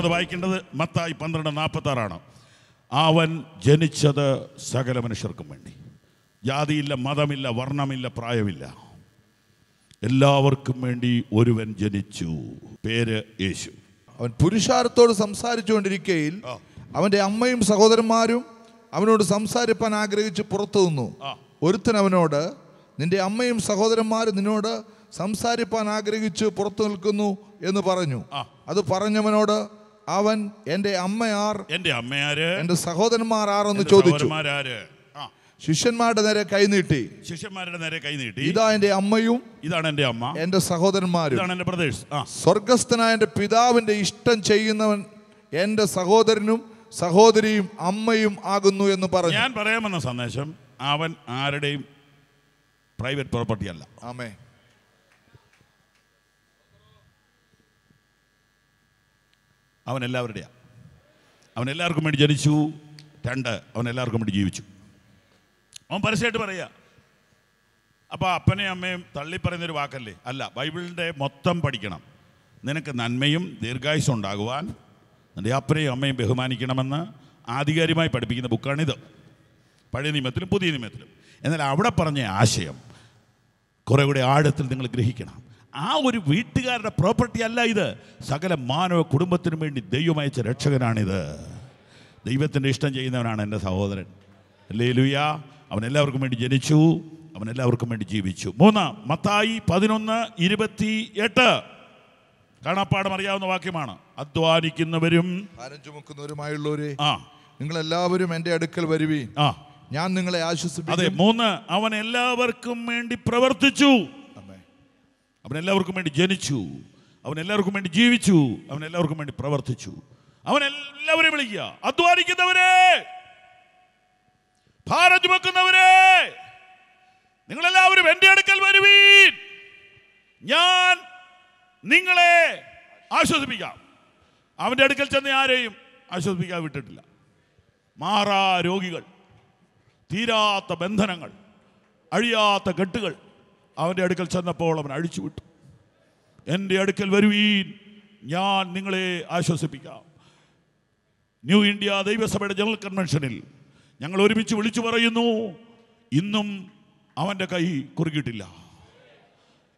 രണ്ടാമത് വായിക്കേണ്ടത് മത്തായി 12:46 അവൻ ജനിച്ചത് സകല മനുഷ്യർക്കും വേണ്ടി. ജാതിയില്ല, മതമില്ല, വർണ്ണമില്ല, പ്രായമില്ല, എല്ലാവർക്കും വേണ്ടി ഒരുവൻ ജനിച്ചു. പേര് യേശു. അവൻ പുരുഷാരത്തോട് സംസാരിച്ചു കൊണ്ടിരിക്കയിൽ അവന്റെ അമ്മയും സഹോദരന്മാരും അവനോട് സംസാരിപ്പാൻ ആഗ്രഹിച്ച് പുറത്തു നിന്നു. ഒരുത്തൻ അവനോട്, നിന്റെ അമ്മയും സഹോദരന്മാരും നിന്നോട് സംസാരിപ്പാൻ ആഗ്രഹിച്ച് പുറത്തു നിൽക്കുന്നു എന്ന് പറഞ്ഞു. അത് പറഞ്ഞവനോട് അവൻ, എന്റെ അമ്മയാർ, എന്റെ അമ്മയാര്, എന്റെ സഹോദരന്മാർ ആരെന്ന് ചോദിച്ചു. ശിഷ്യന്മാരുടെ നേരെ കൈനീട്ടി, ഇതാ എന്റെ അമ്മയും, ഇതാണ് എന്റെ അമ്മ, എന്റെ സഹോദരന്മാരും, ഇതാണ് എന്റെ ബ്രദേഴ്സ്. സ്വർഗസ്ഥനായ എന്റെ പിതാവിന്റെ ഇഷ്ടം ചെയ്യുന്നവൻ എന്റെ സഹോദരനും സഹോദരിയും അമ്മയും ആകുന്നു എന്ന് പറഞ്ഞു. ഞാൻ പറയാമെന്ന സന്ദേശം അവൻ ആരുടെയും പ്രൈവറ്റ് പ്രോപ്പർട്ടി അല്ല. ആമേൻ. അവൻ എല്ലാവരുടെയാണ്. അവൻ എല്ലാവർക്കും വേണ്ടി ജനിച്ചു. 2, അവൻ എല്ലാവർക്കും വേണ്ടി ജീവിച്ചു. അവൻ പരസ്യമായിട്ട് പറയുക. അപ്പോൾ അപ്പനെയും അമ്മയും തള്ളിപ്പറയുന്നൊരു വാക്കല്ലേ? അല്ല, ബൈബിളിൻ്റെ മൊത്തം പഠിക്കണം. നിനക്ക് നന്മയും ദീർഘായുസ്സും ഉണ്ടാകുവാൻ നിൻ്റെ അപ്പനെയും അമ്മയും ബഹുമാനിക്കണമെന്ന് ആധികാരികമായി പഠിപ്പിക്കുന്ന ബുക്കാണിത്, പഴയ നിയമത്തിലും പുതിയ നിയമത്തിലും. എന്നാൽ അവിടെ പറഞ്ഞ ആശയം കുറേ കൂടെ ആഴത്തിൽ നിങ്ങൾ ഗ്രഹിക്കണം. ആ ഒരു വീട്ടുകാരുടെ പ്രോപ്പർട്ടി അല്ല ഇത്. സകല മാനവ കുടുംബത്തിനു വേണ്ടി ദൈവം അയച്ച രക്ഷകനാണിത്. ദൈവത്തിൻ്റെ ഇഷ്ടം ചെയ്യുന്നവനാണ് എൻ്റെ സഹോദരൻ. ഹല്ലേലൂയ. അവൻ എല്ലാവർക്കും വേണ്ടി ജനിച്ചു, അവൻ എല്ലാവർക്കും വേണ്ടി ജീവിച്ചു. 3 മത്തായി 11:28 കാണാപ്പാടം അറിയാവുന്ന വാക്യമാണ്. അധ്വാനിക്കുന്നവരും ഭാരം ചുമക്കുന്നവരുമായുള്ളവരെ, നിങ്ങൾ എല്ലാവരും എൻ്റെ അടുക്കൽ വരുവീൻ, ഞാൻ നിങ്ങളെ ആശ്വസിപ്പിക്കും. അതെ, 3 അവൻ എല്ലാവർക്കും വേണ്ടി പ്രവർത്തിച്ചു. അവൻ എല്ലാവർക്കും വേണ്ടി ജനിച്ചു, അവൻ എല്ലാവർക്കും വേണ്ടി ജീവിച്ചു, അവൻ എല്ലാവർക്കും വേണ്ടി പ്രവർത്തിച്ചു. അവൻ എല്ലാവരെയും വിളിക്കുക. അധ്വാനിക്കുന്നവരെ, ഭാരം ചുമക്കുന്നവരെ, നിങ്ങളെല്ലാവരും എൻ്റെ അടുക്കൽ വരുവീൻ, ഞാൻ നിങ്ങളെ ആശ്വസിപ്പിക്കാം. അവൻ്റെ അടുക്കൽ ചെന്ന് ആരെയും ആശ്വസിപ്പിക്കാൻ വിട്ടിട്ടില്ല. മാറാ രോഗികൾ, തീരാത്ത ബന്ധനങ്ങൾ, അഴിയാത്ത കെട്ടുകൾ അവൻ്റെ അടുക്കൽ ചെന്നപ്പോൾ അവൻ അഴിച്ചുവിട്ടു. എൻ്റെ അടുക്കൽ വരുവീൻ, ഞാൻ നിങ്ങളെ ആശ്വസിപ്പിക്കാം. ന്യൂ ഇന്ത്യ ദൈവസഭയുടെ ജനറൽ കൺവെൻഷനിൽ ഞങ്ങൾ ഒരുമിച്ച് വിളിച്ചു പറയുന്നു, ഇന്നും അവൻ്റെ കൈ കുറുകിയിട്ടില്ല.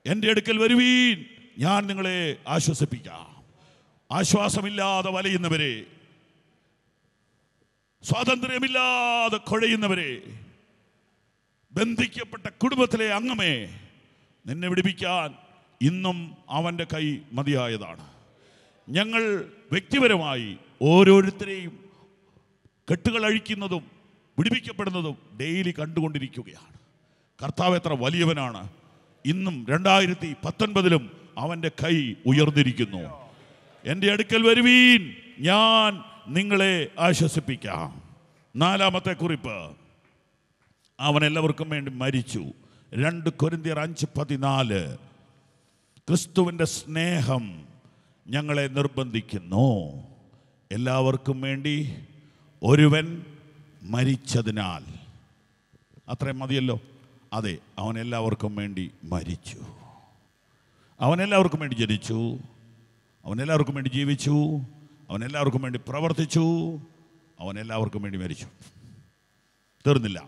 എൻ്റെ അടുക്കൽ വരുവീൻ, ഞാൻ നിങ്ങളെ ആശ്വസിപ്പിക്കാം. ആശ്വാസമില്ലാതെ വലയുന്നവരെ, സ്വാതന്ത്ര്യമില്ലാതെ കുഴയുന്നവരെ, ബന്ധിക്കപ്പെട്ട കുടുംബത്തിലെ അംഗമേ, നിന്നെ വിടിപ്പിക്കാൻ ഇന്നും അവൻ്റെ കൈ മതിയായതാണ്. ഞങ്ങൾ വ്യക്തിപരമായി ഓരോരുത്തരെയും കെട്ടുകൾ അഴിക്കുന്നതും വിടിപ്പിക്കപ്പെടുന്നതും ഡെയിലി കണ്ടുകൊണ്ടിരിക്കുകയാണ്. കർത്താവ് എത്ര വലിയവനാണ്. ഇന്നും 2019 അവൻ്റെ കൈ ഉയർന്നിരിക്കുന്നു. എൻ്റെ അടുക്കൽ വരുവീൻ, ഞാൻ നിങ്ങളെ ആശ്വസിപ്പിക്കാം. 4-ാമത്തെ കുറിപ്പ്, അവൻ എല്ലാവർക്കും വേണ്ടി മരിച്ചു. 2 കൊരിന്ത്യർ 5:14 ക്രിസ്തുവിൻ്റെ സ്നേഹം ഞങ്ങളെ നിർബന്ധിക്കുന്നു, എല്ലാവർക്കും വേണ്ടി ഒരുവൻ മരിച്ചതിനാൽ. അത്രയും മതിയല്ലോ. അതെ, അവൻ എല്ലാവർക്കും വേണ്ടി മരിച്ചു, അവൻ എല്ലാവർക്കും വേണ്ടി ജനിച്ചു, അവൻ എല്ലാവർക്കും വേണ്ടി ജീവിച്ചു, അവൻ എല്ലാവർക്കും വേണ്ടി പ്രവർത്തിച്ചു, അവൻ എല്ലാവർക്കും വേണ്ടി മരിച്ചു. തീർന്നില്ല.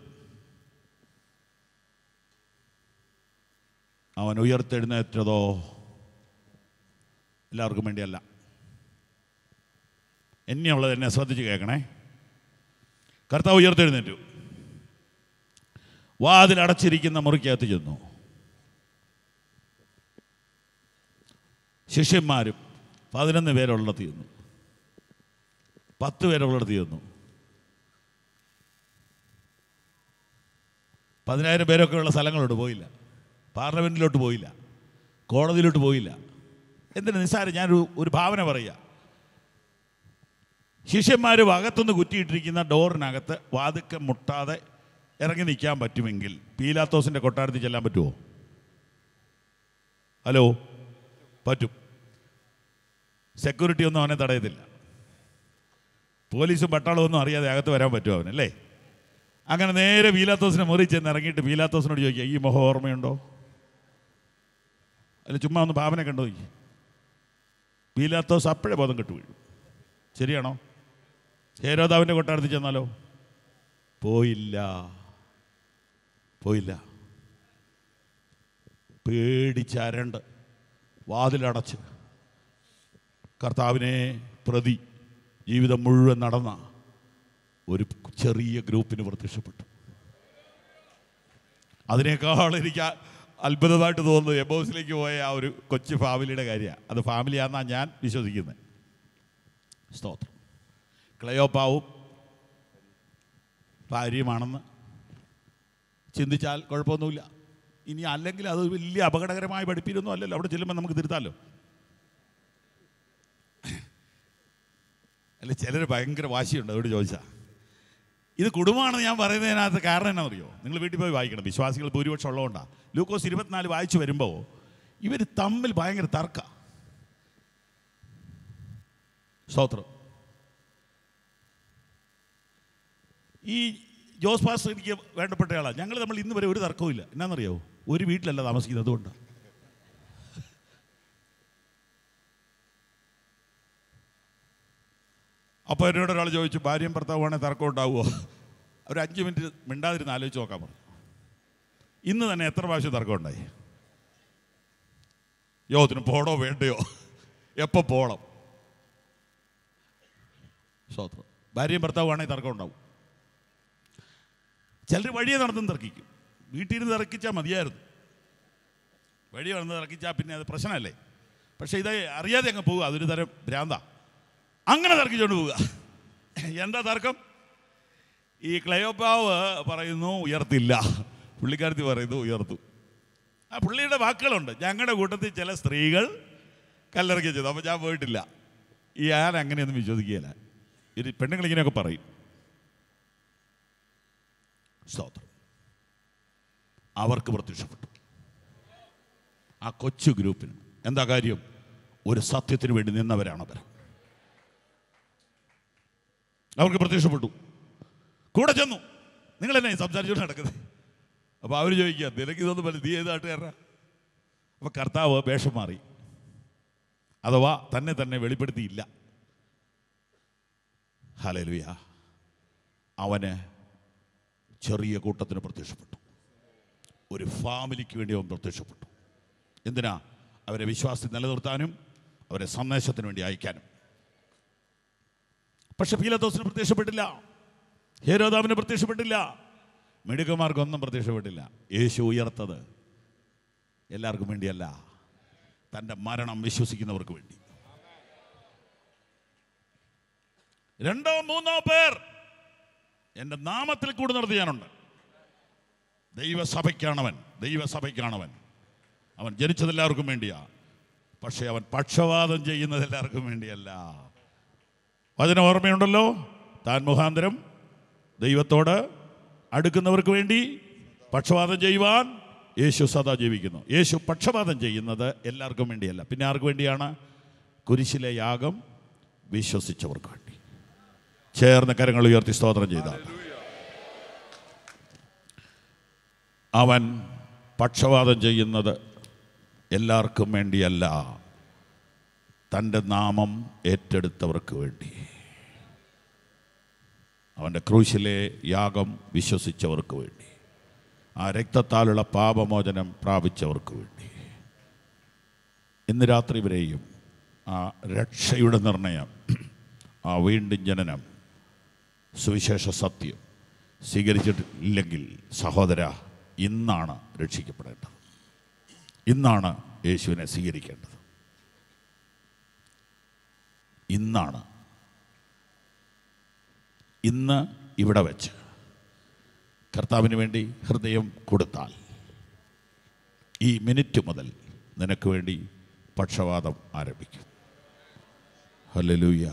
അവൻ ഉയർത്തെഴുന്നേറ്റതോ എല്ലാവർക്കും വേണ്ടിയല്ല. എന്നെയുള്ളത് എന്നെ ശ്രദ്ധിച്ച് കേൾക്കണേ. കർത്താവ് ഉയർത്തെഴുന്നേറ്റു, വാതിലടച്ചിരിക്കുന്ന മുറിക്കകത്ത് ചെന്നു. ശിഷ്യന്മാരും 11 പേരുള്ളിടത്ത് ചെന്നു, 10 പേരുള്ളിടത്ത് ചെന്നു, 10,000 പേരൊക്കെ ഉള്ള സ്ഥലങ്ങളോട്ട് പോയില്ല, പാർലമെൻറ്റിലോട്ട് പോയില്ല, കോടതിയിലോട്ട് പോയില്ല. എന്തിനു നിസ്സാരം? ഞാനൊരു ഭാവന പറയുക. ശിഷ്യന്മാർ അകത്തുനിന്ന് കുറ്റിയിട്ടിരിക്കുന്ന ഡോറിനകത്ത് വാതിൽക്കൽ മുട്ടാതെ ഇറങ്ങി നിൽക്കാൻ പറ്റുമെങ്കിൽ പീലാത്തോസിൻ്റെ കൊട്ടാരത്തിൽ ചെല്ലാൻ പറ്റുമോ? ഹലോ, പറ്റും. സെക്യൂരിറ്റി ഒന്നും അവനെ തടയത്തില്ല. പോലീസും പട്ടാളവും ഒന്നും അറിയാതെ അകത്ത് വരാൻ പറ്റുമോ അവനല്ലേ? അങ്ങനെ നേരെ പീലാത്തോസിനെ മുറി ചെന്ന് ഇറങ്ങിയിട്ട് പീലാത്തോസിനോട് ചോദിക്കുക, ഈ മുഖം ഓർമ്മയുണ്ടോ? അല്ല, ചുമ്മാ ഒന്ന് ഭാവന കണ്ടു നോക്കി. പീലാത്തോസ് അപ്പോഴേ ബോധം കെട്ടു വീഴും. ശരിയാണോ? ഹേരോദാവിൻ്റെ കൊട്ടാരത്തിൽ ചെന്നാലോ? പോയില്ല. പേടിച്ചരണ്ട് വാതിലടച്ച് കർത്താവിനെ പ്രതി ജീവിതം മുഴുവൻ നടന്ന ഒരു ചെറിയ ഗ്രൂപ്പിന് പ്രത്യക്ഷപ്പെട്ടു. അതിനേക്കാൾ എനിക്ക് അത്ഭുതമായിട്ട് തോന്നുന്നത് എബോസിലേക്ക് പോയ ആ ഒരു കൊച്ചു ഫാമിലിയുടെ കാര്യമാണ്. അത് ഫാമിലിയാണെന്നാണ് ഞാൻ വിശ്വസിക്കുന്നത്. സ്തോത്രം. ക്ലെയോപ്പാവും ഭാര്യയുമാണെന്ന് ചിന്തിച്ചാൽ കുഴപ്പമൊന്നുമില്ല. ഇനി അല്ലെങ്കിൽ അത് വലിയ അപകടകരമായ പഠിപ്പിലൊന്നും അല്ലല്ലോ. അവിടെ ചെല്ലുമ്പോൾ നമുക്ക് തിരുത്താമല്ലോ. അല്ല, ചിലർ ഭയങ്കര വാശിയുണ്ട്. അതോട് ചോദിച്ചാൽ ഇത് കുടുംബമാണെന്ന് ഞാൻ പറയുന്നതിനകത്ത് കാരണം എന്നാ അറിയോ? നിങ്ങൾ വീട്ടിൽ പോയി വായിക്കണം. വിശ്വാസികൾ ഭൂരിപക്ഷം ഉള്ളതുകൊണ്ടാണ്. ലൂക്കോസ് 24 വായിച്ചു വരുമ്പോൾ ഇവർ തമ്മിൽ ഭയങ്കര തർക്ക. സ്തോത്രം. ഈ ജോസ് പാസ്റ്റർ എനിക്ക് വേണ്ടപ്പെട്ട ആളാണ്. ഞങ്ങൾ നമ്മൾ ഇന്ന് വരെ ഒരു തർക്കവും ഇല്ല. എന്നാണെന്നറിയാവോ? ഒരു വീട്ടിലല്ല താമസിക്കുന്നത്. അതുകൊണ്ട് അപ്പോൾ എന്നോട് ഒരാൾ ചോദിച്ചു, ഭാര്യയും ഭർത്താവുവാണെങ്കിൽ തർക്കം ഉണ്ടാവുമോ? ഒരു 5 മിനിറ്റ് മിണ്ടാതിരുന്ന് ആലോചിച്ച് നോക്കാൻ പറഞ്ഞു. ഇന്ന് തന്നെ എത്ര പ്രാവശ്യം തർക്കം ഉണ്ടായി? യോഗത്തിന് പോണോ വേണ്ടയോ, എപ്പോൾ പോകണം? സ്വത്രം. ഭാര്യയും ഭർത്താവുവാണെങ്കിൽ തർക്കം ഉണ്ടാവും. ചിലർ വഴിയെ നടന്നും തർക്കിക്കും. വീട്ടിൽ നിന്ന് തർക്കിച്ചാൽ മതിയായിരുന്നു. വഴി നടന്ന് തർക്കിച്ചാൽ പിന്നെ അത് പ്രശ്നമല്ലേ. പക്ഷേ ഇത് അറിയാതെ അങ്ങ് പോവുക. അതൊരു തരം ഭ്രാന്താ. അങ്ങനെ തർക്കിച്ചുകൊണ്ട് പോവുക. എന്താ തർക്കം? ഈ ക്ലെയോപ്പാവ് പറയുന്നു ഉയർത്തില്ല, പുള്ളിക്കാരത്തി പറയുന്നു ഉയർത്തു. ആ പുള്ളിയുടെ വാക്കുകളുണ്ട്. ഞങ്ങളുടെ കൂട്ടത്തിൽ ചില സ്ത്രീകൾ കല്ലിറക്കി ചെയ്തു, അപ്പോൾ ഞാൻ പോയിട്ടില്ല. ഞാൻ അങ്ങനെയൊന്നും വിശ്വസിക്കുകയില്ല. ഇത് പെണ്ണുങ്ങളിങ്ങനെയൊക്കെ പറയും. സ്തോത്രം. അവർക്ക് പ്രത്യക്ഷപ്പെട്ടു. ആ കൊച്ചു ഗ്രൂപ്പിന് എന്താ കാര്യം? ഒരു സത്യത്തിന് വേണ്ടി നിന്നവരാണ് അവർ. അവർക്ക് പ്രത്യക്ഷപ്പെട്ടു. കൂടെ ചെന്നു. നിങ്ങൾ എന്നെ സംസാരിച്ചുകൊണ്ട് നടക്കുന്നത്? അപ്പോൾ അവർ ചോദിക്കുക, നിനക്ക് ഇതൊന്നും പല നീ ഏത് നാട്ടുകാരനാ? അപ്പോൾ കർത്താവ് വേഷം മാറി, അഥവാ തന്നെ വെളിപ്പെടുത്തിയില്ല. ഹല്ലേലൂയ. അവന് ചെറിയ കൂട്ടത്തിന് പ്രത്യക്ഷപ്പെട്ടു. ഒരു ഫാമിലിക്ക് വേണ്ടി അവൻ പ്രത്യക്ഷപ്പെട്ടു. എന്തിനാ? അവരെ വിശ്വാസത്തിൽ നിലനിർത്താനും അവരെ സന്ദേശത്തിന് വേണ്ടി അയക്കാനും. പക്ഷെ പീലാത്തോസിന് പ്രത്യക്ഷപ്പെട്ടില്ല, ഹേരോദാവിന് പ്രത്യക്ഷപ്പെട്ടില്ല, മിടുക്കന്മാർക്കൊന്നും പ്രത്യക്ഷപ്പെട്ടില്ല. യേശു ഉയർത്തത് എല്ലാവർക്കും വേണ്ടിയല്ല, തൻ്റെ മരണം വിശ്വസിക്കുന്നവർക്ക് വേണ്ടി. 2-3 പേർ എൻ്റെ നാമത്തിൽ കൂടെ നടത്തിയാനുണ്ട്. ദൈവസഭയ്ക്കാണവൻ. അവൻ ജനിച്ചത് എല്ലാവർക്കും വേണ്ടിയാ. പക്ഷെ അവൻ പക്ഷപാതം ചെയ്യുന്നത് എല്ലാവർക്കും വേണ്ടിയല്ല. വചനം ഓർമ്മയുണ്ടല്ലോ, താൻ മുഖാന്തരം ദൈവത്തോട് അടുക്കുന്നവർക്ക് വേണ്ടി പക്ഷപാതം ചെയ്യുവാൻ യേശു സദാ ജീവിക്കുന്നു. യേശു പക്ഷപാതം ചെയ്യുന്നത് എല്ലാവർക്കും വേണ്ടിയല്ല. പിന്നെ ആർക്ക് വേണ്ടിയാണ്? കുരിശിലെ യാഗം വിശ്വസിച്ചവർക്ക് വേണ്ടി. ചേർന്ന് കരങ്ങൾ ഉയർത്തി സ്തോത്രം ചെയ്താൽ. അവൻ പക്ഷപാതം ചെയ്യുന്നത് എല്ലാവർക്കും വേണ്ടിയല്ല, തൻ്റെ നാമം ഏറ്റെടുത്തവർക്ക് വേണ്ടി. അവൻ്റെ ക്രൂശിലെ യാഗം വിശ്വസിച്ചവർക്ക് വേണ്ടി, ആ രക്തത്താലുള്ള പാപമോചനം പ്രാപിച്ചവർക്ക് വേണ്ടി. ഇന്ന് രാത്രി വരെയും ആ രക്ഷയുടെ നിർണയം, ആ വീണ്ടും ജനനം, സുവിശേഷ സത്യം സ്വീകരിച്ചിട്ടില്ലെങ്കിൽ സഹോദര, ഇന്നാണ് രക്ഷിക്കപ്പെടേണ്ടത്. ഇന്നാണ് യേശുവിനെ സ്വീകരിക്കേണ്ടത്. ഇന്നാണ്. ഇന്ന് ഇവിടെ വെച്ച് കർത്താവിന് വേണ്ടി ഹൃദയം കൊടുത്താൽ ഈ മിനിറ്റ് മുതൽ നിനക്ക് വേണ്ടി പക്ഷപാതം ആരംഭിക്കും. ഹല്ലേലൂയ.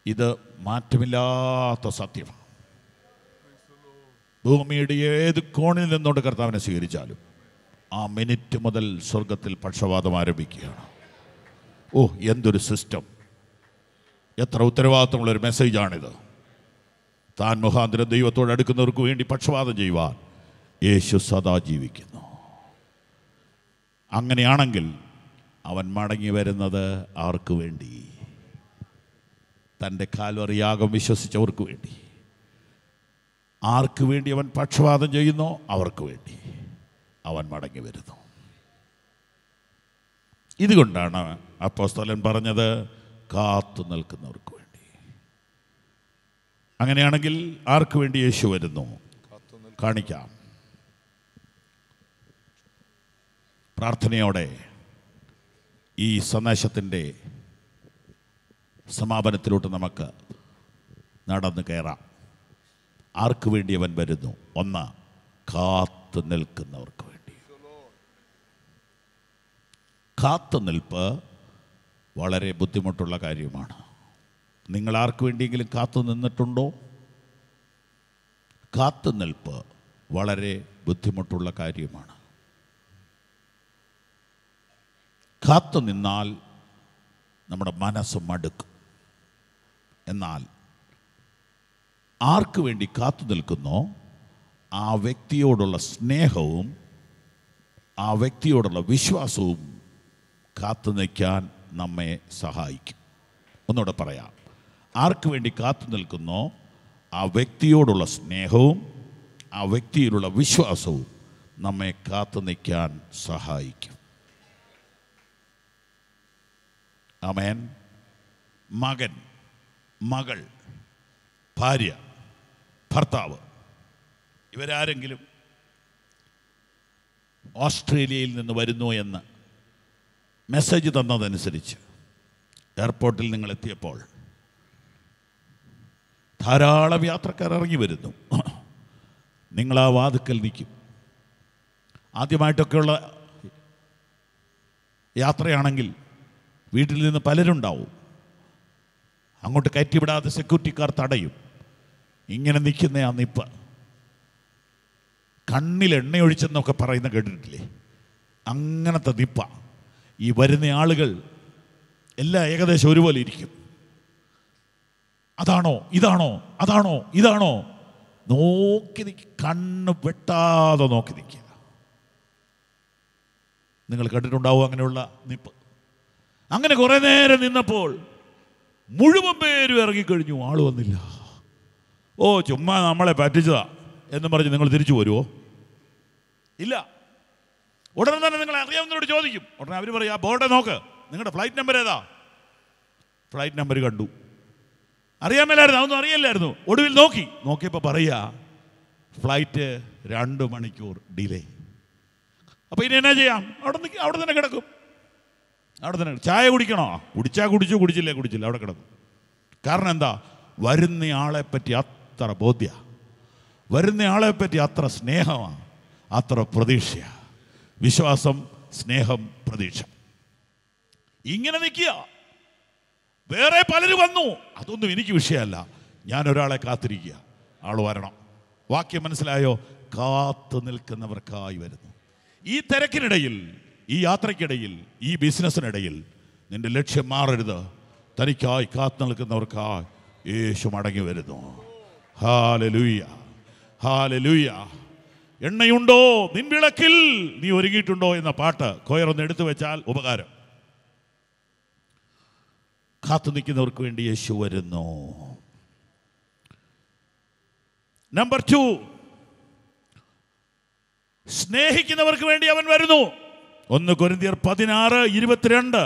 ഇത് മാറ്റമില്ലാത്ത സത്യമാണ്. ഭൂമിയുടെ ഏത് കോണിൽ നിന്നുകൊണ്ട് കർത്താവിനെ സ്വീകരിച്ചാലും ആ മിനിറ്റ് മുതൽ സ്വർഗത്തിൽ പക്ഷപാതം ആരംഭിക്കുകയാണ്. ഓ, എന്തൊരു സിസ്റ്റം! എത്ര ഉത്തരവാദിത്തമുള്ളൊരു മെസ്സേജാണിത്. താൻ മുഖാന്തരം ദൈവത്തോട് അടുക്കുന്നവർക്ക് വേണ്ടി പക്ഷപാതം ചെയ്യുവാൻ യേശു സദാ ജീവിക്കുന്നു. അങ്ങനെയാണെങ്കിൽ അവൻ മടങ്ങി വരുന്നത് ആർക്ക് വേണ്ടി? തൻ്റെ കാൽവറി യാഗം വിശ്വസിച്ചവർക്ക് വേണ്ടി. ആർക്ക് വേണ്ടി അവൻ പക്ഷപാതം ചെയ്യുന്നോ അവർക്ക് വേണ്ടി അവൻ മടങ്ങി വരുന്നു. ഇതുകൊണ്ടാണ് അപ്പോസ്തലൻ പറഞ്ഞത് കാത്തു നിൽക്കുന്നവർക്ക് വേണ്ടി. അങ്ങനെയാണെങ്കിൽ ആർക്ക് വേണ്ടി യേശു വരുന്നു കാണിക്കാം. പ്രാർത്ഥനയോടെ ഈ സന്ദേശത്തിൻ്റെ സമാപനത്തിലോട്ട് നമുക്ക് നടന്നു കയറാം. ആർക്ക് വേണ്ടി അവൻ വരുന്നു? ഒന്ന്, കാത്തു നിൽക്കുന്നവർക്ക് വേണ്ടി. കാത്തു നിൽപ്പ് വളരെ ബുദ്ധിമുട്ടുള്ള കാര്യമാണ്. നിങ്ങൾ ആർക്ക് വേണ്ടിയെങ്കിലും കാത്തു നിന്നിട്ടുണ്ടോ? കാത്തു നിൽപ്പ് വളരെ ബുദ്ധിമുട്ടുള്ള കാര്യമാണ്. കാത്തു നിന്നാൽ നമ്മുടെ മനസ്സ് മടുക്കും. എന്നാൽ ആർക്ക് വേണ്ടി കാത്തു നിൽക്കുന്നോ ആ വ്യക്തിയോടുള്ള സ്നേഹവും ആ വ്യക്തിയോടുള്ള വിശ്വാസവും കാത്തു നിൽക്കാൻ നമ്മെ സഹായിക്കും. ഒന്നുകൂടെ പറയാം. ആർക്ക് വേണ്ടി കാത്തു നിൽക്കുന്നോ ആ വ്യക്തിയോടുള്ള സ്നേഹവും ആ വ്യക്തിയിലുള്ള വിശ്വാസവും നമ്മെ കാത്തു നിൽക്കാൻ സഹായിക്കും. ആമേൻ. മകൻ, മകൾ, ഭാര്യ, ഭർത്താവ് ഇവരാരെങ്കിലും ഓസ്ട്രേലിയയിൽ നിന്ന് വരുന്നു എന്ന് മെസ്സേജ് തന്നതനുസരിച്ച് എയർപോർട്ടിൽ നിങ്ങൾ എത്തിയപ്പോൾ ധാരാളം യാത്രക്കാർ ഇറങ്ങി വരുന്നു. നിങ്ങൾ ആ വാതുക്കൽ നിൽക്കും. ആദ്യമായിട്ടൊക്കെയുള്ള യാത്രയാണെങ്കിൽ വീട്ടിൽ നിന്ന് പലരുണ്ടാവും. അങ്ങോട്ട് കയറ്റിവിടാതെ സെക്യൂരിറ്റിക്കാർ തടയും. ഇങ്ങനെ നിൽക്കുന്ന ആ നിപ്പ്, കണ്ണിൽ എണ്ണയൊഴിച്ചെന്നൊക്കെ പറയുന്ന കേട്ടിട്ടില്ലേ? അങ്ങനത്തെ നിപ്പ. ഈ വരുന്ന ആളുകൾ എല്ലാം ഏകദേശം ഒരുപോലെ ഇരിക്കും. അതാണോ ഇതാണോ അതാണോ ഇതാണോ നോക്കി നിൽക്കുക, കണ്ണ് വെട്ടാതെ നോക്കി നിൽക്കുക. നിങ്ങൾ കണ്ടിട്ടുണ്ടാവും അങ്ങനെയുള്ള നിപ്പ്. അങ്ങനെ കുറേ നേരം നിന്നപ്പോൾ മുഴുവൻ പേരും ഇറങ്ങിക്കഴിഞ്ഞു, ആള് വന്നില്ല. ഓ, ചുമ്മാ നമ്മളെ പറ്റിച്ചതാ എന്ന് പറഞ്ഞ് നിങ്ങൾ തിരിച്ചു വരുമോ? ഇല്ല. ഉടനെ തന്നെ നിങ്ങൾ അറിയാവുന്നവരോട് ചോദിക്കും. ഉടനെ അവർ പറയും, ആ ബോർഡെ നോക്ക്, നിങ്ങളുടെ ഫ്ലൈറ്റ് നമ്പർ ഏതാ? ഫ്ലൈറ്റ് നമ്പർ കണ്ടു. അറിയാൻ മേലായിരുന്നു, അതൊന്നും അറിയില്ലായിരുന്നു. ഒടുവിൽ നോക്കിയപ്പോൾ പറയുക, ഫ്ലൈറ്റ് 2 മണിക്കൂർ ഡിലേ. അപ്പോൾ ഇനി എന്നാ ചെയ്യാം? അവിടെ തന്നെ കിടക്കും. അവിടെ തന്നെ ചായ കുടിക്കണോ? കുടിച്ചു, കുടിച്ചില്ല, അവിടെ കിടക്കും. കാരണം എന്താ? വരുന്ന ആളെപ്പറ്റി അത്ര ബോധ്യ, വരുന്ന ആളെപ്പറ്റി അത്ര സ്നേഹമാണ്, അത്ര പ്രതീക്ഷയാണ്. വിശ്വാസം, സ്നേഹം, പ്രതീക്ഷ. ഇങ്ങനെ നിൽക്കുക. വേറെ പലരും വന്നു, അതൊന്നും എനിക്ക് വിഷയമല്ല. ഞാൻ ഒരാളെ കാത്തിരിക്കുക, ആൾ വരണം. വാക്യം മനസ്സിലായോ? കാത്തു നിൽക്കുന്നവർക്കായി വരുന്നു. ഈ തിരക്കിനിടയിൽ, ഈ യാത്രയ്ക്കിടയിൽ, ഈ ബിസിനസ്സിനിടയിൽ നിന്റെ ലക്ഷ്യം മാറരുത്. തനിക്കായി കാത്തു നിൽക്കുന്നവർക്കായി യേശു മടങ്ങി വരുന്നു. Hallelujah, hallelujah. എണ്ണയുണ്ടോ നിൻ വിളക്കിൽ, നീ ഒരുങ്ങിയിട്ടുണ്ടോ എന്ന പാട്ട് കൊയറൊന്ന് എടുത്തു വെച്ചാൽ ഉപകാരം. കാത്തു നിൽക്കുന്നവർക്ക് വേണ്ടി യേശു വരുന്നു. നമ്പർ 2, സ്നേഹിക്കുന്നവർക്ക് വേണ്ടി അവൻ വരുന്നു. 1 കൊരിന്ത്യർ 16:22.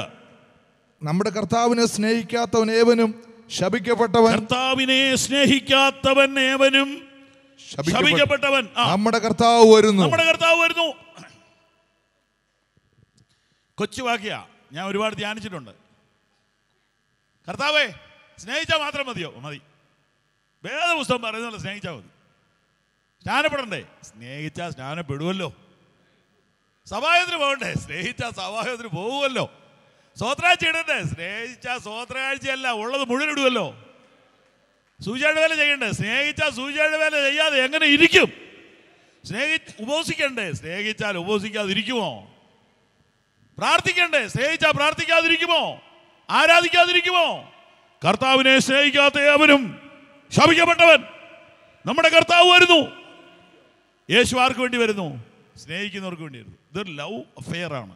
നമ്മുടെ കർത്താവിനെ സ്നേഹിക്കാത്തവൻ ഏവനും ശപിക്കപ്പെട്ടവൻ. കർത്താവിനെ സ്നേഹിക്കാത്തവൻ ഏവനും ശപിക്കപ്പെട്ടവൻ. നമ്മുടെ കർത്താവ് വരുന്നു. നമ്മുടെ കർത്താവ് വരുന്നു. കൊച്ചുവാക്യ ഞാൻ ഒരുപാട് ധ്യാനിച്ചിട്ടുണ്ട്. കർത്താവേ സ്നേഹിച്ചാൽ മാത്രം മതിയോ? മതി. വേദപുസ്തകം പറയുന്നത് സ്നേഹിച്ചാൽ മതി. സ്നാനപ്പെടണ്ടേ? സ്നേഹിച്ചാൽ സ്നാനപ്പെടുമല്ലോ. സഭായത്തിന് പോകണ്ടേ? സ്നേഹിച്ചാൽ സഭായത്തിന് പോകുമല്ലോ. സ്വോത്രാഴ്ച ഇടണ്ടേ? സ്നേഹിച്ചാൽ സ്വോത്രാഴ്ചയല്ല, ഉള്ളത് മുഴുവൻ ഇടുമല്ലോ. സൂചിയുടെ വേല ചെയ്യണ്ടേ? സ്നേഹിച്ചാൽ സൂചിയുടെ വേല ചെയ്യാതെ എങ്ങനെ ഇരിക്കും? ഉപവസിക്കണ്ടേ? സ്നേഹിച്ചാൽ ഉപവസിക്കാതിരിക്കുമോ? പ്രാർത്ഥിക്കണ്ടേ? സ്നേഹിച്ചാൽ പ്രാർത്ഥിക്കാതിരിക്കുമോ? ആരാധിക്കാതിരിക്കുമോ? കർത്താവിനെ സ്നേഹിക്കാത്ത അവനും ശപിക്കപ്പെട്ടവൻ. നമ്മുടെ കർത്താവ് വരുന്നു. യേശു ആർക്ക് വേണ്ടി വരുന്നു? സ്നേഹിക്കുന്നവർക്ക് വേണ്ടി വരുന്നു. ഇതൊരു ലവ് അഫെയർ ആണ്.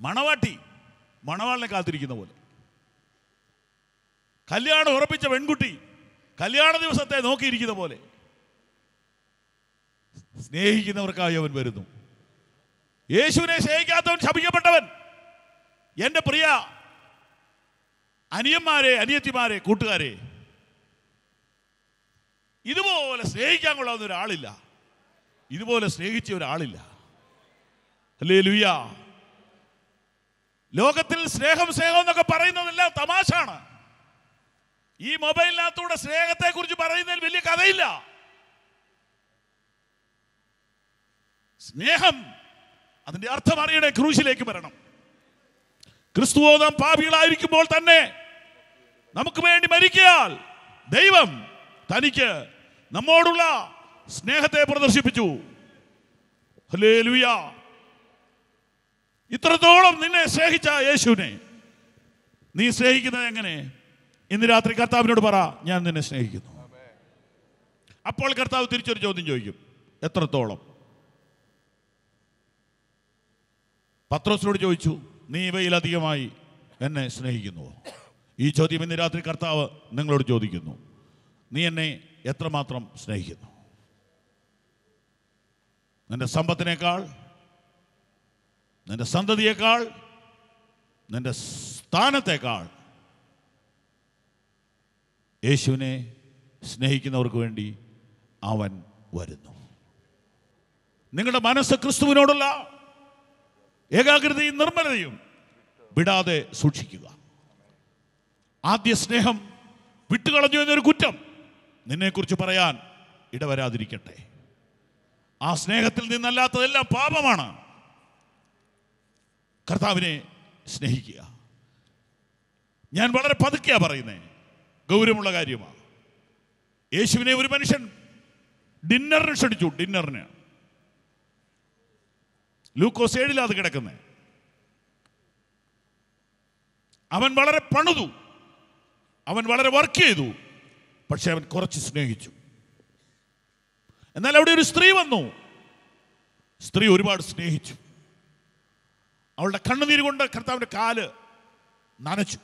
മണവാട്ടി മണവാളിനെ കാത്തിരിക്കുന്ന പോലെ. കല്യാണം ഉറപ്പിച്ച പെൺകുട്ടി കല്യാണ ദിവസത്തെ നോക്കിയിരിക്കുന്ന പോലെ സ്നേഹിക്കുന്നവർക്കായി അവൻ വരുന്നു. യേശുവിനെ സ്നേഹിക്കാത്തവൻ ശപിക്കപ്പെട്ടവൻ. എൻ്റെ പ്രിയ അനിയന്മാരെ, അനിയത്തിമാരെ, കൂട്ടുകാരെ, ഇതുപോലെ സ്നേഹിക്കാൻ കൊള്ളാവുന്ന ഒരാളില്ല. ഇതുപോലെ സ്നേഹിച്ച ഒരാളില്ല. ഹല്ലേലൂയ. ലോകത്തിൽ സ്നേഹം സ്നേഹം എന്നൊക്കെ പറയുന്നതെല്ലാം തമാശാണ്. ഈ മൊബൈലിനകത്തൂടെ സ്നേഹത്തെക്കുറിച്ച് പറയുന്നതിൽ വലിയ കഥയില്ല. സ്നേഹം അതിന്റെ അർത്ഥം അറിയണേ, ക്രൂശിലേക്ക് വരണം. ക്രിസ്തുവോ നാം പാപികളായിരിക്കുമ്പോൾ തന്നെ നമുക്ക് വേണ്ടി മരിക്കയാൽ ദൈവം തനിക്ക് നമ്മോടുള്ള സ്നേഹത്തെ പ്രദർശിപ്പിച്ചു. ഹല്ലേലൂയ. ഇത്രത്തോളം നിന്നെ സ്നേഹിച്ച യേശുവിനെ നീ സ്നേഹിക്കുന്നത് എങ്ങനെ? ഇന്ന് രാത്രി കർത്താവിനോട് പറ, ഞാൻ നിന്നെ സ്നേഹിക്കുന്നു. അപ്പോൾ കർത്താവ് തിരിച്ചൊരു ചോദ്യം ചോദിക്കും, എത്രത്തോളം? പത്രോസിനോട് ചോദിച്ചു, നീ ഇവയിലധികമായി എന്നെ സ്നേഹിക്കുന്നുവോ? ഈ ചോദ്യം ഇന്ന് രാത്രി കർത്താവ് നിങ്ങളോട് ചോദിക്കുന്നു. നീ എന്നെ എത്രമാത്രം സ്നേഹിക്കുന്നു? നിന്റെ സമ്പത്തിനേക്കാൾ, നിന്റെ സന്തതിയേക്കാൾ, നിന്റെ സ്ഥാനത്തേക്കാൾ യേശുവിനെ സ്നേഹിക്കുന്നവർക്ക് വേണ്ടി അവൻ വരുന്നു. നിങ്ങളുടെ മനസ്സ് ക്രിസ്തുവിനോടുള്ള ഏകാഗ്രതയും നിർമ്മലതയും വിടാതെ സൂക്ഷിക്കുക. ആദ്യ സ്നേഹം വിട്ടുകളഞ്ഞു എന്നൊരു കുറ്റം നിന്നെക്കുറിച്ച് പറയാൻ ഇടവരാതിരിക്കട്ടെ. ആ സ്നേഹത്തിൽ നിന്നല്ലാത്തതെല്ലാം പാപമാണ്. കർത്താവിനെ സ്നേഹിക്കുക. ഞാൻ വളരെ പതുക്കെയാ പറയുന്നത്, ഗൗരവമുള്ള കാര്യമാണ്. യേശുവിനെ ഒരു മനുഷ്യൻ ഡിന്നറിന് ക്ഷണിച്ചു. ഡിന്നറിന് ലൂക്കോസ് 7 അത് കിടക്കുന്നത്. അവൻ വളരെ പണിതു, അവൻ വളരെ വർക്ക് ചെയ്തു, പക്ഷെ അവൻ കുറച്ച് സ്നേഹിച്ചു. എന്നാൽ അവിടെ ഒരു സ്ത്രീ വന്നു. സ്ത്രീ ഒരുപാട് സ്നേഹിച്ചു. അവളുടെ കണ്ണുനീര് കൊണ്ട് കർത്താവിൻ്റെ കാല് നനച്ചു,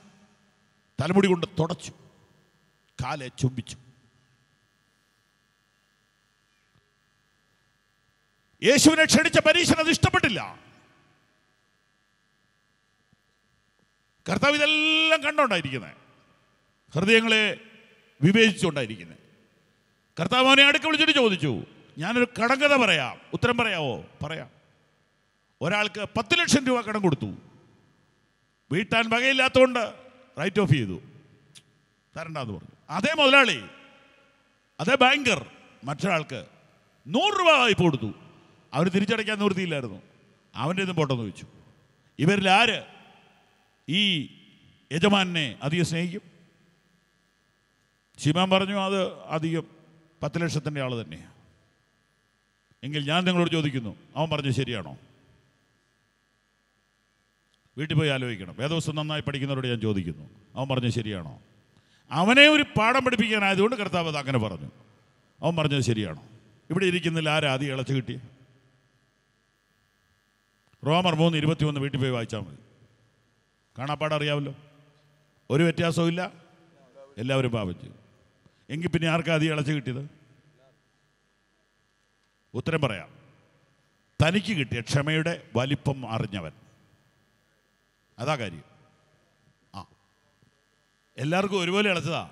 തലമുടി കൊണ്ട് തുടച്ചു, കാലെ ചുംബിച്ചു. യേശുവിനെ ക്ഷണിച്ച പരീശൻ അത് ഇഷ്ടപ്പെട്ടില്ല. കർത്താവ് ഇതെല്ലാം കണ്ടോണ്ടായിരിക്കുന്നത്, ഹൃദയങ്ങളെ വിവേചിച്ചുകൊണ്ടായിരിക്കുന്നത്. കർത്താവ് അവനെ അടുക്ക വിളിച്ചിട്ട് ചോദിച്ചു, ഞാനൊരു കടങ്കഥ പറയാം, ഉത്തരം പറയാവോ? പറയാം. ഒരാൾക്ക് 10 ലക്ഷം രൂപ കടം കൊടുത്തു. വീട്ടാൻ വകയില്ലാത്തതുകൊണ്ട് റൈറ്റ് ഓഫ് ചെയ്തു, തരണ്ടെന്ന് പറഞ്ഞു. അതേ മുതലാളി, അതേ ബാങ്കർ മറ്റൊരാൾക്ക് 100 രൂപ വായ്പ കൊടുത്തു. അവന് തിരിച്ചടയ്ക്കാൻ നിവൃത്തിയില്ലായിരുന്നു. അവൻ്റെ ഇതും പോട്ടെന്ന് ചോദിച്ചു. ഇവരിൽ ആര് ഈ യജമാനെ അധികം സ്നേഹിക്കും? ശിമാൻ പറഞ്ഞു, അത് അധികം 10 ലക്ഷത്തിൻ്റെ ആൾ തന്നെയാണ്. എങ്കിൽ ഞാൻ നിങ്ങളോട് ചോദിക്കുന്നു, അവൻ പറഞ്ഞു ശരിയാണോ? വീട്ടിൽ പോയി ആലോചിക്കണം. വേദവസ്തു നന്നായി പഠിക്കുന്നവരോട് ഞാൻ ചോദിക്കുന്നു, അവൻ പറഞ്ഞു ശരിയാണോ? അവനെ ഒരു പാഠം പഠിപ്പിക്കാനായതുകൊണ്ട് കർത്താവ് അത് അങ്ങനെ പറഞ്ഞു. അവൻ പറഞ്ഞത് ശരിയാണോ? ഇവിടെ ഇരിക്കുന്നില്ല ആരാ ആദ്യം ഇളച്ച് കിട്ടിയ? റോമർ 3:21 വീട്ടിൽ പോയി വായിച്ചാൽ മതി. കാണാപ്പാടം അറിയാമല്ലോ. ഒരു വ്യത്യാസവും ഇല്ല, എല്ലാവരും പാപിച്ചു. എങ്കിൽ പിന്നെ ആർക്കാ ആദ്യം ഇളച്ച് കിട്ടിയത്? ഉത്തരം പറയാം. തനിക്ക് കിട്ടിയ ക്ഷമയുടെ വലിപ്പം അറിഞ്ഞവൻ. അതാ കാര്യം. എല്ലാവർക്കും ഒരുപോലെ ഇളച്ചതാ.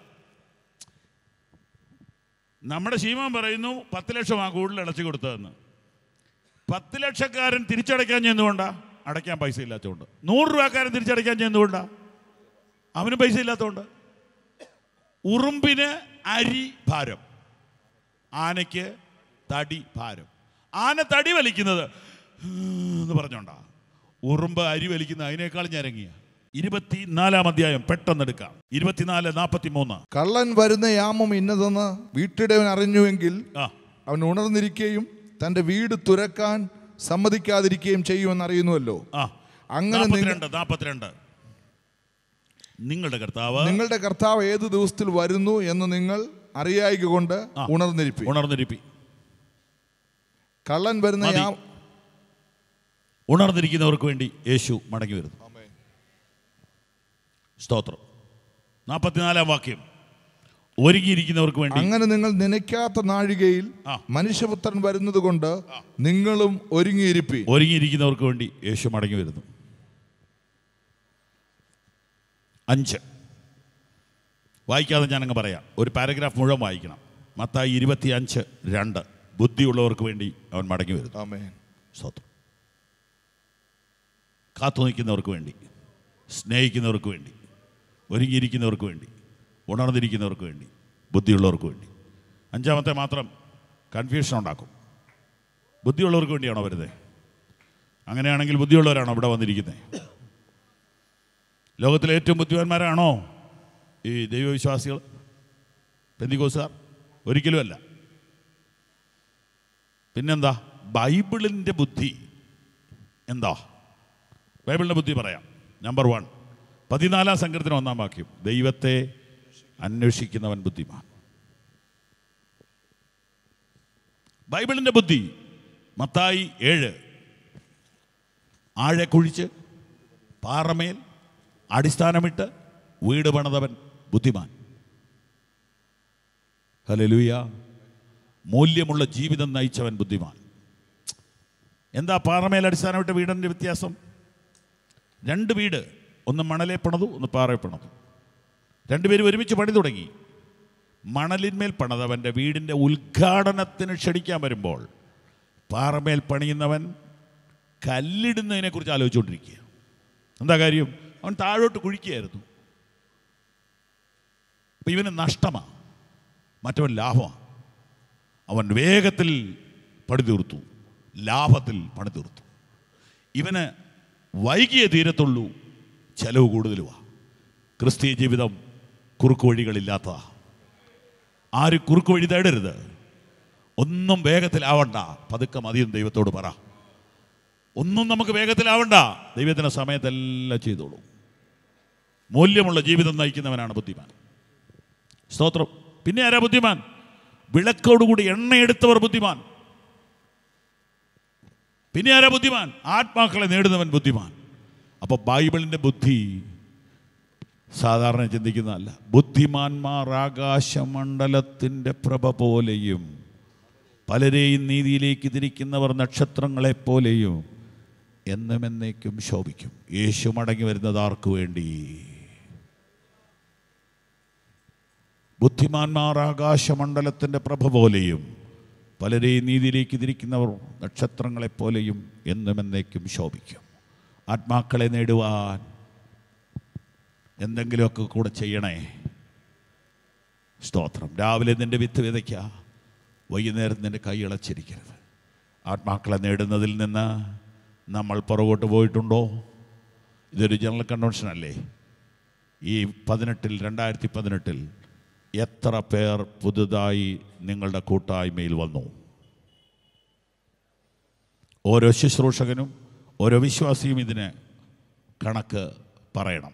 നമ്മുടെ ശീമാൻ പറയുന്നു 10 ലക്ഷമാണ് കൂടുതൽ ഇളച്ചു കൊടുത്തതെന്ന്. 10 ലക്ഷക്കാരൻ തിരിച്ചടയ്ക്കാൻ ചെന്നുകൊണ്ടാ? അടയ്ക്കാൻ പൈസ ഇല്ലാത്തതുകൊണ്ട്. 100 രൂപക്കാരൻ തിരിച്ചടയ്ക്കാൻ ചെന്നുകൊണ്ടാ? അവനും പൈസ ഇല്ലാത്തതുകൊണ്ട്. ഉറുമ്പിന് അരി ഭാരം, ആനയ്ക്ക് തടി ഭാരം. ആന തടി വലിക്കുന്നത് എന്ന് പറഞ്ഞോണ്ടാ, ഉറുമ്പ് അരി വലിക്കുന്ന അതിനേക്കാൾ ഞരങ്ങിയ. 24-ാം അധ്യായം പെട്ടെന്നെടുക്കാം. 24:43. കള്ളൻ വരുന്ന യാമം ഇന്നതെന്ന് വീട്ടിടവൻ അറിഞ്ഞുവെങ്കിൽ അവൻ ഉണർന്നിരിക്കുകയും തന്റെ വീട് തുറക്കാൻ സമ്മതിക്കാതിരിക്കുകയും ചെയ്യുമെന്ന് അറിയുന്നുവല്ലോ. അങ്ങനെ 42 നിങ്ങളുടെ കർത്താവ് ഏത് ദിവസത്തിൽ വരുന്നു എന്ന് നിങ്ങൾ അറിയായിക കൊണ്ട് ഉണർന്നിരിപ്പി. കള്ളൻ വരുന്ന ഉണർന്നിരിക്കുന്നവർക്ക് വേണ്ടി യേശു മടങ്ങി വരുന്നു. സ്തോത്രം. 44-ാം വാക്യം. ഒരുങ്ങിയിരിക്കുന്നവർക്ക് വേണ്ടി. അങ്ങനെ നിങ്ങൾ നനയ്ക്കാത്ത നാഴികയിൽ മനുഷ്യപുത്രൻ വരുന്നത് കൊണ്ട് നിങ്ങളും ഒരുങ്ങിയിരിപ്പി. ഒരുങ്ങിയിരിക്കുന്നവർക്ക് വേണ്ടി യേശു മടങ്ങി വരുന്നു. 5 വായിക്കാതെ ഞാനങ്ങ് പറയാം. ഒരു പാരഗ്രാഫ് മുഴുവൻ വായിക്കണം. മത്തായി 25:2. ബുദ്ധിയുള്ളവർക്ക് വേണ്ടി അവൻ മടങ്ങി വരുന്നു. ആമേൻ. സ്തോത്രം. കാത്തു നിൽക്കുന്നവർക്ക് വേണ്ടി, സ്നേഹിക്കുന്നവർക്ക് വേണ്ടി, ഒരുങ്ങിയിരിക്കുന്നവർക്ക് വേണ്ടി, ഉണർന്നിരിക്കുന്നവർക്ക് വേണ്ടി, ബുദ്ധിയുള്ളവർക്ക് വേണ്ടി. 5-ാമത്തെ മാത്രം കൺഫ്യൂഷൻ ഉണ്ടാക്കും. ബുദ്ധിയുള്ളവർക്ക് വേണ്ടിയാണോ വരുന്നത്? അങ്ങനെയാണെങ്കിൽ ബുദ്ധിയുള്ളവരാണോ ഇവിടെ വന്നിരിക്കുന്നത്? ലോകത്തിലെ ഏറ്റവും ബുദ്ധിമാന്മാരാണോ ഈ ദൈവവിശ്വാസികൾ, പെന്തിക്കോസ്തുകാർ? ഒരിക്കലുമല്ല. പിന്നെന്താ? ബൈബിളിൻ്റെ ബുദ്ധി എന്താ? ബൈബിളിൻ്റെ ബുദ്ധി പറയാം. നമ്പർ 1, 14-ാം സങ്കീർത്തനം 1-ാം വാക്യം. ദൈവത്തെ അന്വേഷിക്കുന്നവൻ ബുദ്ധിമാൻ. ബൈബിളിൻ്റെ ബുദ്ധി. മത്തായി 7. ആഴെ കുഴിച്ച് പാറമേൽ അടിസ്ഥാനമിട്ട് വീട് പണിതവൻ ബുദ്ധിമാൻ. ഹല്ലേലൂയ. മൂല്യമുള്ള ജീവിതം നയിച്ചവൻ ബുദ്ധിമാൻ. എന്താ പാറമേൽ അടിസ്ഥാനമിട്ട് വീടിൻ്റെ വ്യത്യാസം? 2 വീട്, ഒന്ന് മണലെ പണിതു, ഒന്ന് പാറയിൽ പണിതു. 2 പേരും ഒരുമിച്ച് പണി തുടങ്ങി. മണലിന്മേൽ പണിതവൻ്റെ വീടിൻ്റെ ഉദ്ഘാടനത്തിന് ക്ഷണിക്കാൻ വരുമ്പോൾ പാറമേൽ പണിയുന്നവൻ കല്ലിടുന്നതിനെക്കുറിച്ച് ആലോചിച്ചുകൊണ്ടിരിക്കുക. എന്താ കാര്യം? അവൻ താഴോട്ട് കുഴിക്കുകയായിരുന്നു. അപ്പം ഇവന് നഷ്ടമാണ്, മറ്റവൻ ലാഭമാണ്. അവൻ വേഗത്തിൽ പണി തീർത്തു, ലാഭത്തിൽ പണി തീർത്തു. ഇവന് വൈകിയേ തീരത്തുള്ളൂ, ചെലവ് കൂടുതലുമാണ്. ക്രിസ്തീയ ജീവിതം കുറുക്കു വഴികളില്ലാത്തതാ. ആരും കുറുക്കു വഴി തേടരുത്. ഒന്നും വേഗത്തിലാവണ്ട, പതുക്കെ മതിയും ദൈവത്തോട് പറ. ഒന്നും നമുക്ക് വേഗത്തിലാവണ്ട, ദൈവത്തിൻ്റെ സമയത്തെല്ലാം ചെയ്തോളൂ. മൂല്യമുള്ള ജീവിതം നയിക്കുന്നവനാണ് ബുദ്ധിമാൻ. സ്തോത്രം. പിന്നെ ആരാ ബുദ്ധിമാൻ? വിളക്കോടുകൂടി എണ്ണയെടുത്തവർ ബുദ്ധിമാൻ. പിന്നെ ആരാ ബുദ്ധിമാൻ? ആത്മാക്കളെ നേടുന്നവൻ ബുദ്ധിമാൻ. അപ്പോൾ ബൈബിളിൻ്റെ ബുദ്ധി സാധാരണ ചിന്തിക്കുന്നതല്ല. ബുദ്ധിമാന്മാർ ആകാശമണ്ഡലത്തിൻ്റെ പ്രഭ പോലെയും പലരെയും നീതിയിലേക്ക് തിരിക്കുന്നവർ നക്ഷത്രങ്ങളെപ്പോലെയും എന്നും എന്നേക്കും ശോഭിക്കും. യേശു മടങ്ങി വരുന്നത് ആർക്കു വേണ്ടി? ബുദ്ധിമാന്മാർ ആകാശമണ്ഡലത്തിൻ്റെ പ്രഭ പോലെയും പലരെയും നീതിയിലേക്ക് തിരിക്കുന്നവർ നക്ഷത്രങ്ങളെപ്പോലെയും എന്നും എന്നേക്കും ശോഭിക്കും. ആത്മാക്കളെ നേടുവാൻ എന്തെങ്കിലുമൊക്കെ കൂടെ ചെയ്യണേ. സ്തോത്രം. രാവിലെ നിൻ്റെ വിത്ത് വിതയ്ക്കുക, വൈകുന്നേരം നിൻ്റെ കൈ ഇളച്ചിരിക്കരുത്. ആത്മാക്കളെ നേടുന്നതിൽ നിന്ന് നമ്മൾ പുറകോട്ട് പോയിട്ടുണ്ടോ? ഇതൊരു ജനറൽ കൺവെൻഷൻ അല്ലേ? ഈ 2018 എത്ര പേർ പുതുതായി നിങ്ങളുടെ കൂട്ടായ്മയിൽ വന്നു? ഓരോ ശുശ്രൂഷകനും ഓരോ വിശ്വാസിയും ഇതിന് കണക്ക് പറയണം.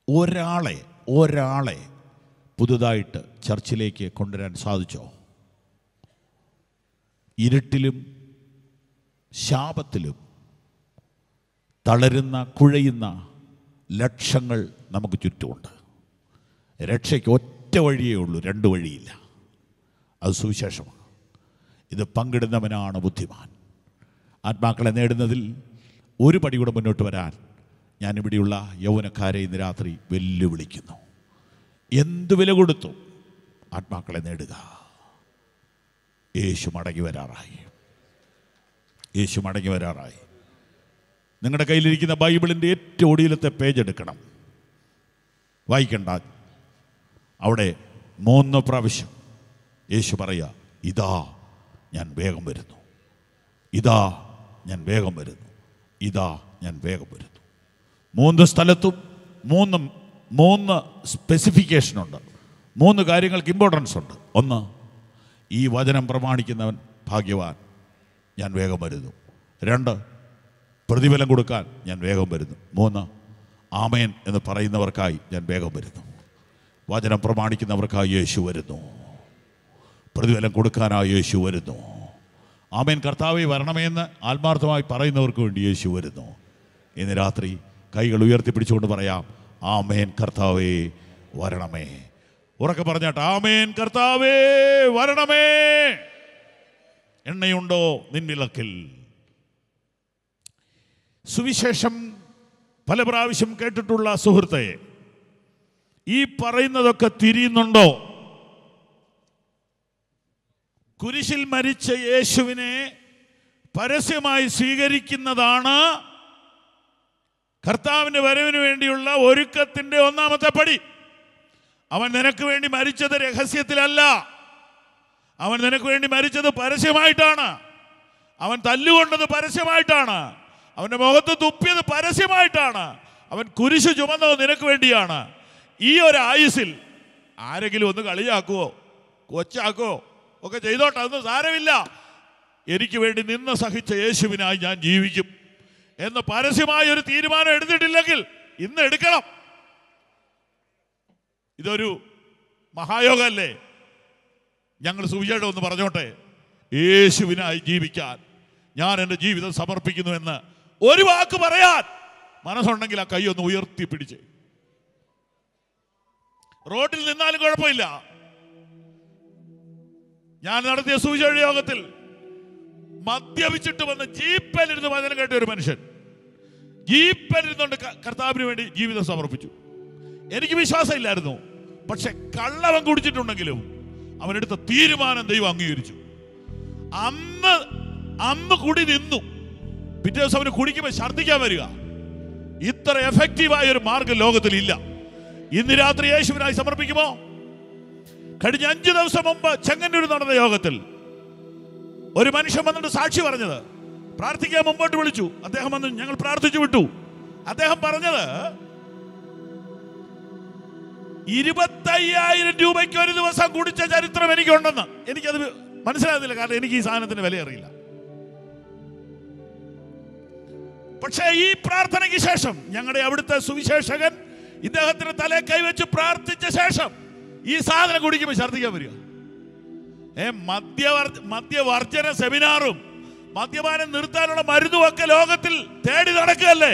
ഒരാളെ പുതുതായിട്ട് ചർച്ചിലേക്ക് കൊണ്ടുവരാൻ സാധിച്ചോ? ഇരുട്ടിലും ശാപത്തിലും തളരുന്ന കുഴയുന്ന ലക്ഷങ്ങൾ നമുക്ക് ചുറ്റുമുണ്ട്. രക്ഷയ്ക്ക് ഒറ്റ വഴിയേ ഉള്ളൂ, 2 വഴിയില്ല. അത് സുവിശേഷമാണ്. ഇത് പങ്കിടുന്നവനാണ് ബുദ്ധിമാൻ. ആത്മാക്കളെ നേടുന്നതിൽ ഒരു പടി കൂടെ മുന്നോട്ട് വരാൻ ഞാനിവിടെയുള്ള യൗവനക്കാരെ ഇന്ന് രാത്രി വെല്ലുവിളിക്കുന്നു. എന്ത് വില കൊടുത്തു ആത്മാക്കളെ നേടുക. യേശു മടങ്ങി വരാറായി. യേശു മടങ്ങി വരാറായി. നിങ്ങളുടെ കയ്യിലിരിക്കുന്ന ബൈബിളിൻ്റെ ഏറ്റവും ഒടുവിലത്തെ പേജ് എടുക്കണം. വായിക്കണ്ട. അവിടെ 3 പ്രാവശ്യം യേശു പറയുക, ഇതാ ഞാൻ വേഗം വരുന്നു, ഇതാ ഞാൻ വേഗം വരുന്നു, ഇതാ ഞാൻ വേഗം വരുന്നു. 3 സ്ഥലത്തും 3 സ്പെസിഫിക്കേഷനുണ്ട്. 3 കാര്യങ്ങൾക്ക് ഇമ്പോർട്ടൻസ് ഉണ്ട്. 1, ഈ വചനം പ്രമാണിക്കുന്നവൻ ഭാഗ്യവാൻ, ഞാൻ വേഗം വരുന്നു. 2, പ്രതിഫലം കൊടുക്കാൻ ഞാൻ വേഗം വരുന്നു. 3, ആമേൻ എന്ന് പറയുന്നവർക്കായി ഞാൻ വേഗം വരുന്നു. വചനം പ്രമാണിക്കുന്നവർക്കായി യേശു വരുന്നു. പ്രതിഫലം കൊടുക്കാനായി യേശു വരുന്നു. ആമേൻ കർത്താവേ വരണമേ എന്ന് ആത്മാർത്ഥമായി പറയുന്നവർക്ക് വേണ്ടി യേശു വരുന്നു. ഇന്ന് രാത്രി കൈകൾ ഉയർത്തിപ്പിടിച്ചുകൊണ്ട് പറയാം, ആമേൻ കർത്താവേ വരണമേ. ഉറക്കെ പറഞ്ഞാട്ട് ആമേൻ കർത്താവേ വരണമേ. എണ്ണയുണ്ടോ നിൻ വിളക്കിൽ? സുവിശേഷം പല പ്രാവശ്യം കേട്ടിട്ടുള്ള സുഹൃത്തെ, ഈ പറയുന്നതൊക്കെ തിരിയുന്നുണ്ടോ? കുരിശിൽ മരിച്ച യേശുവിനെ പരസ്യമായി സ്വീകരിക്കുന്നതാണ് കർത്താവിൻ്റെ വരവിന് വേണ്ടിയുള്ള ഒരുക്കത്തിൻ്റെ ഒന്നാമത്തെ പടി. അവൻ നിനക്ക് വേണ്ടി മരിച്ചത് രഹസ്യത്തിലല്ല, അവൻ നിനക്ക് വേണ്ടി മരിച്ചത് പരസ്യമായിട്ടാണ്. അവൻ തല്ലുകൊണ്ടത് പരസ്യമായിട്ടാണ്, അവൻ്റെ മുഖത്ത് തുപ്പിയത് പരസ്യമായിട്ടാണ്, അവൻ കുരിശ് ചുമന്നത് നിനക്ക് വേണ്ടിയാണ്. ഈ ഒരു ആയുസിൽ ആരെങ്കിലും ഒന്ന് കളിയാക്കുവോ കൊച്ചാക്കുവോ ഒക്കെ ചെയ്തോട്ടെ, അതൊന്നും സാരമില്ല. എനിക്ക് വേണ്ടി നിന്ന് സഹിച്ച യേശുവിനായി ഞാൻ ജീവിക്കും എന്ന് പരസ്യമായ ഒരു തീരുമാനം എടുത്തിട്ടില്ലെങ്കിൽ ഇന്ന് എടുക്കണം. ഇതൊരു മഹായോഗമല്ലേ? ഞങ്ങൾ സുവിശേഷം ഒന്ന് പറഞ്ഞോട്ടെ, യേശുവിനായി ജീവിക്കാൻ ഞാൻ എൻ്റെ ജീവിതം സമർപ്പിക്കുന്നു എന്ന് ഒരു വാക്ക് പറയാൻ മനസ്സുണ്ടെങ്കിൽ ആ കൈ ഒന്ന് ഉയർത്തി പിടിച്ച്. റോഡിൽ നിന്നാലും കുഴപ്പമില്ല. ഞാൻ നടത്തിയ സുവിശേഷ യോഗത്തിൽ മദ്യപിച്ചിട്ട് വന്ന് ജീപ്പലിരുന്ന് വചനം കേട്ട ഒരു മനുഷ്യൻ ജീപ്പലിരുന്നുകൊണ്ട് കർത്താവിന് വേണ്ടി ജീവിതം സമർപ്പിച്ചു. എനിക്ക് വിശ്വാസമില്ലായിരുന്നു, പക്ഷെ കള്ളവൻ കുടിച്ചിട്ടുണ്ടെങ്കിലും അവനെടുത്ത തീരുമാനം ദൈവം അംഗീകരിച്ചു. അന്ന് കുടി നിന്നു. പിറ്റേ ദിവസം അവന് കുടിക്കുമ്പോൾ ഛർദ്ദിക്കാൻ വരിക. ഇത്ര എഫക്റ്റീവായ ഒരു മാർഗം ലോകത്തിലില്ല. ഇന്ന് രാത്രി യേശുവിനായി സമർപ്പിക്കുമോ? കഴിഞ്ഞ 5 ദിവസം മുമ്പ് ചെങ്ങന്നൂർ നടന്ന യോഗത്തിൽ ഒരു മനുഷ്യൻ വന്നിട്ട് സാക്ഷി പറഞ്ഞത്, പ്രാർത്ഥിക്കാൻ മുമ്പോട്ട് വിളിച്ചു. അദ്ദേഹം വന്ന് ഞങ്ങൾ പ്രാർത്ഥിച്ചു വിട്ടു. അദ്ദേഹം പറഞ്ഞത് 25,000 രൂപയ്ക്ക് ഒരു ദിവസം കുടിച്ച ചരിത്രം എനിക്കുണ്ടെന്ന്. എനിക്കത് മനസ്സിലാകുന്നില്ല, കാരണം എനിക്ക് ഈ സാധനത്തിന് വില അറിയില്ല. പക്ഷേ ഈ പ്രാർത്ഥനയ്ക്ക് ശേഷം ഞങ്ങളുടെ അവിടുത്തെ സുവിശേഷകൻ ഇദ്ദേഹത്തിന് തലേ കൈവച്ച് പ്രാർത്ഥിച്ച ശേഷം ഈ സാധനം കുടിക്കുമ്പോൾ ഛർദ്ദിക്കാൻ വരിക. മദ്യവർജന സെമിനാറും മദ്യപാനം നിർത്താനുള്ള മരുന്നുമൊക്കെ ലോകത്തിൽ തേടി നടക്കുകയല്ലേ?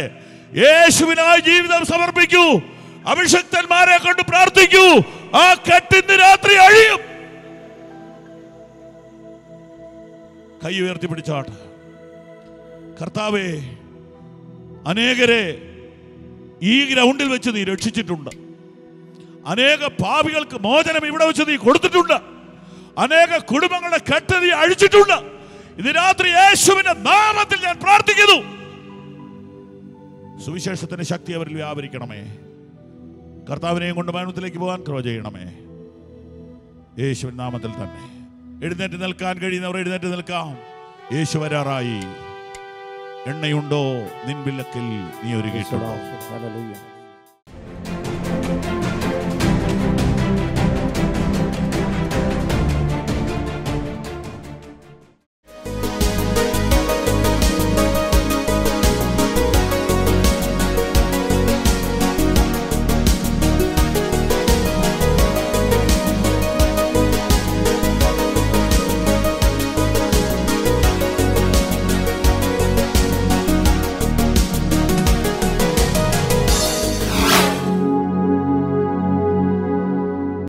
യേശുവിനായി ജീവിതം സമർപ്പിക്കൂ, അഭിഷിക്തന്മാരെ കൊണ്ട് പ്രാർത്ഥിക്കൂ, ആ കെട്ടിന്ന് രാത്രി അഴിയും. കൈ ഉയർത്തി പിടിച്ചാട്ട്. കർത്താവേ, അനേകരെ ഈ ഗ്രൗണ്ടിൽ വെച്ച് നീ രക്ഷിച്ചിട്ടുണ്ട്. അനേക പാപികൾക്ക് മോചനം ഇവിടെ വെച്ച് നീ കൊടുത്തിട്ടുണ്ട്. അനേക കുടുംബങ്ങളുടെ കെട്ട് നീ അഴിച്ചിട്ടുണ്ട്. ഇത് രാത്രി യേശുവിന്റെ നാമത്തിൽ ഞാൻ പ്രാർത്ഥിക്കുന്നു. സുവിശേഷത്തിന്റെ ശക്തി അവരിൽ വ്യാപരിക്കണമേ. കർത്താവിനെയും കൊണ്ട് മരണത്തിലേക്ക് പോകാൻ കൃപ ചെയ്യണമേ. യേശുവിന്റെ നാമത്തിൽ തന്നെ. എഴുന്നേറ്റ് നിൽക്കാൻ കഴിയുന്നവർ എഴുന്നേറ്റ് നിൽക്കാം. യേശു വരാറായി. എണ്ണയുണ്ടോ നിൻ വിളക്കിൽ? നീ ഒരുക്കിയിട്ടുണ്ടോ?